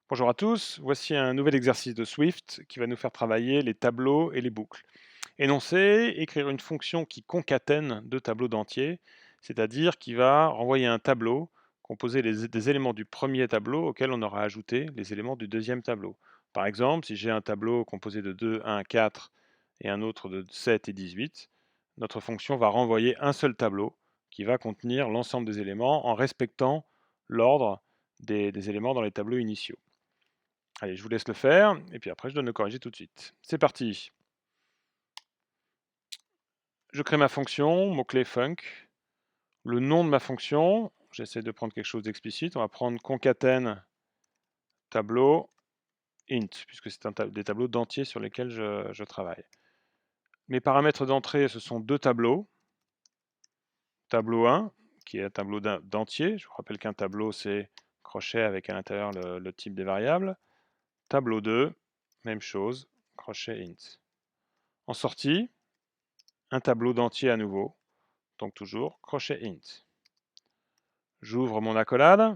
Bonjour à tous, voici un nouvel exercice de Swift qui va nous faire travailler les tableaux et les boucles. Énoncer, écrire une fonction qui concatène deux tableaux d'entiers, c'est-à-dire qui va renvoyer un tableau composé des éléments du premier tableau auquel on aura ajouté les éléments du deuxième tableau. Par exemple, si j'ai un tableau composé de 2, 1, 4 et un autre de 7 et 18, notre fonction va renvoyer un seul tableau qui va contenir l'ensemble des éléments en respectant l'ordre des éléments dans les tableaux initiaux. Allez, je vous laisse le faire, et puis après je donne le corrigé tout de suite. C'est parti. Je crée ma fonction, mot-clé func. Le nom de ma fonction, j'essaie de prendre quelque chose d'explicite. On va prendre concaten tableau int, puisque c'est des tableaux d'entiers sur lesquels je travaille. Mes paramètres d'entrée, ce sont deux tableaux. Tableau 1, qui est un tableau d'entier. Je vous rappelle qu'un tableau, c'est crochet avec à l'intérieur le type des variables. Tableau 2, même chose, crochet int. En sortie, un tableau d'entier à nouveau, donc toujours crochet int. J'ouvre mon accolade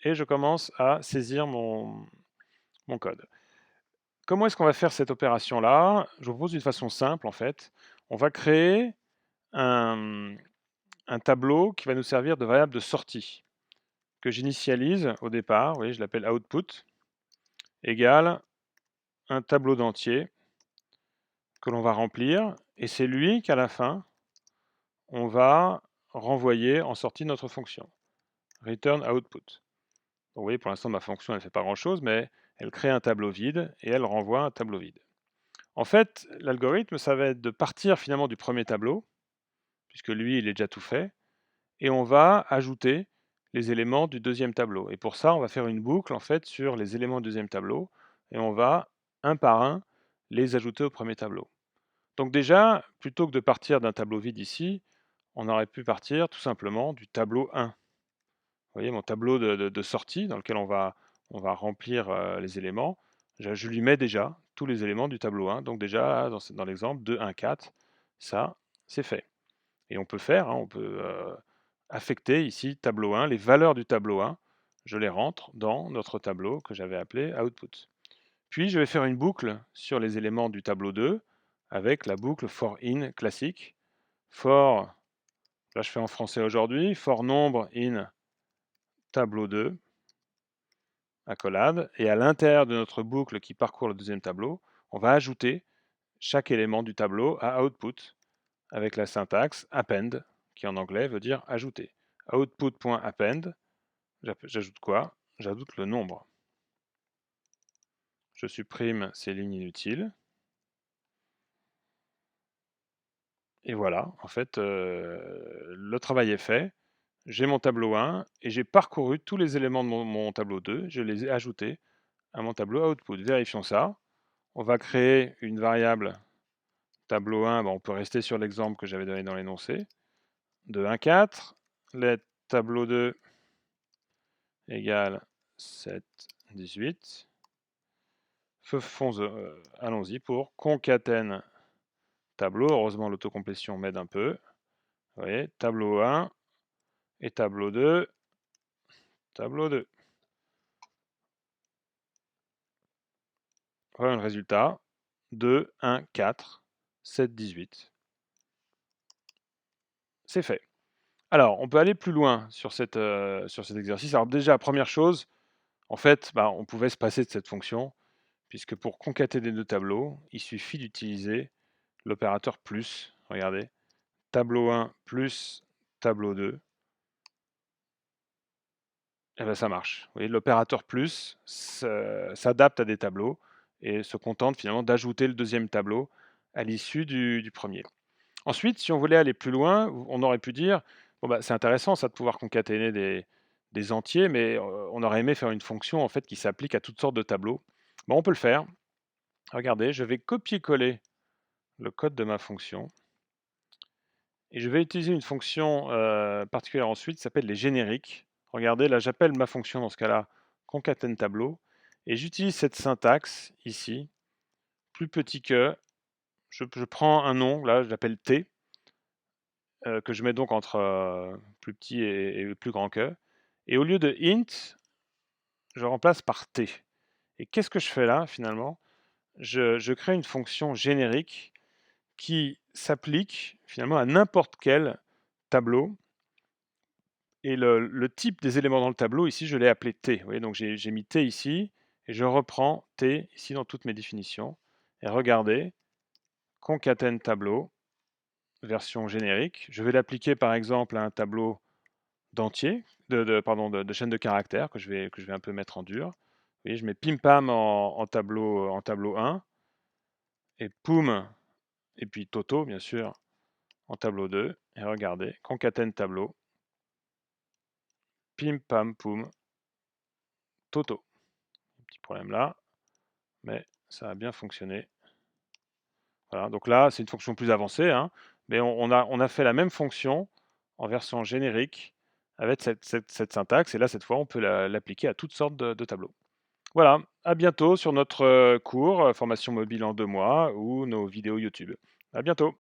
et je commence à saisir mon code. Comment est-ce qu'on va faire cette opération-là? Je vous propose une façon simple en fait. On va créer un, un tableau qui va nous servir de variable de sortie que j'initialise au départ. Vous voyez, je l'appelle output égale un tableau d'entier que l'on va remplir et c'est lui qu'à la fin on va renvoyer en sortie de notre fonction. Return output. Vous voyez, pour l'instant, ma fonction, elle ne fait pas grand-chose, mais elle crée un tableau vide et elle renvoie un tableau vide. En fait, l'algorithme, ça va être de partir finalement du premier tableau, puisque lui, il est déjà tout fait, et on va ajouter les éléments du deuxième tableau. Et pour ça, on va faire une boucle en fait sur les éléments du deuxième tableau, et on va, un par un, les ajouter au premier tableau. Donc déjà, plutôt que de partir d'un tableau vide ici, on aurait pu partir tout simplement du tableau 1. Vous voyez mon tableau de sortie dans lequel on va remplir les éléments. Je lui mets déjà tous les éléments du tableau 1. Donc déjà, dans l'exemple, 2, 1, 4, ça, c'est fait. Et on peut faire, on peut affecter ici tableau 1, les valeurs du tableau 1, je les rentre dans notre tableau que j'avais appelé output. Puis je vais faire une boucle sur les éléments du tableau 2 avec la boucle for in classique. For, là je fais en français aujourd'hui, for nombre in tableau 2, accolade, et à l'intérieur de notre boucle qui parcourt le deuxième tableau, on va ajouter chaque élément du tableau à output avec la syntaxe append, qui en anglais veut dire ajouter. Output.append, j'ajoute quoi? J'ajoute le nombre. Je supprime ces lignes inutiles. Et voilà, en fait, le travail est fait. J'ai mon tableau 1 et j'ai parcouru tous les éléments de mon tableau 2, je les ai ajoutés à mon tableau output. Vérifions ça. On va créer une variable tableau 1, on peut rester sur l'exemple que j'avais donné dans l'énoncé. De 1, 4, let tableau 2 égale 7, 18. Allons-y pour concaten tableau. Heureusement, l'autocomplétion m'aide un peu. Vous voyez, tableau 1 et tableau 2, tableau 2. Voilà le résultat. 2, 1, 4, 7, 18. C'est fait. Alors, on peut aller plus loin sur cet exercice. Alors déjà, première chose, en fait, on pouvait se passer de cette fonction, puisque pour concaténer deux tableaux, il suffit d'utiliser l'opérateur plus. Regardez, tableau 1 plus tableau 2. Et bien ça marche. Vous voyez, l'opérateur plus s'adapte à des tableaux et se contente finalement d'ajouter le deuxième tableau à l'issue du premier. Ensuite, si on voulait aller plus loin, on aurait pu dire, bon c'est intéressant ça de pouvoir concaténer des entiers, mais on aurait aimé faire une fonction en fait qui s'applique à toutes sortes de tableaux. Bon, on peut le faire. Regardez, je vais copier-coller le code de ma fonction et je vais utiliser une fonction particulière ensuite qui s'appelle les génériques. Regardez, là j'appelle ma fonction dans ce cas-là concaten tableau et j'utilise cette syntaxe ici, plus petit que, je prends un nom, là je l'appelle t, que je mets donc entre plus petit et plus grand que, et au lieu de int, je remplace par t. Et qu'est-ce que je fais là, finalement? Je crée une fonction générique qui s'applique finalement à n'importe quel tableau. Et le type des éléments dans le tableau, ici, je l'ai appelé T. Vous voyez, donc j'ai mis T ici, et je reprends T ici dans toutes mes définitions. Et regardez, concatène tableau, version générique. Je vais l'appliquer par exemple à un tableau d'entier, pardon, de chaîne de caractères que je vais un peu mettre en dur. Vous voyez, je mets pim pam en tableau 1, et poum, et puis toto, bien sûr, en tableau 2. Et regardez, concatène tableau, pim pam poum, toto. Petit problème là, mais ça a bien fonctionné. Voilà, donc là, c'est une fonction plus avancée, hein, mais on a fait la même fonction en version générique avec cette syntaxe, et là, cette fois, on peut l'appliquer à toutes sortes de tableaux. Voilà, à bientôt sur notre cours formation mobile en 2 mois ou nos vidéos YouTube. À bientôt.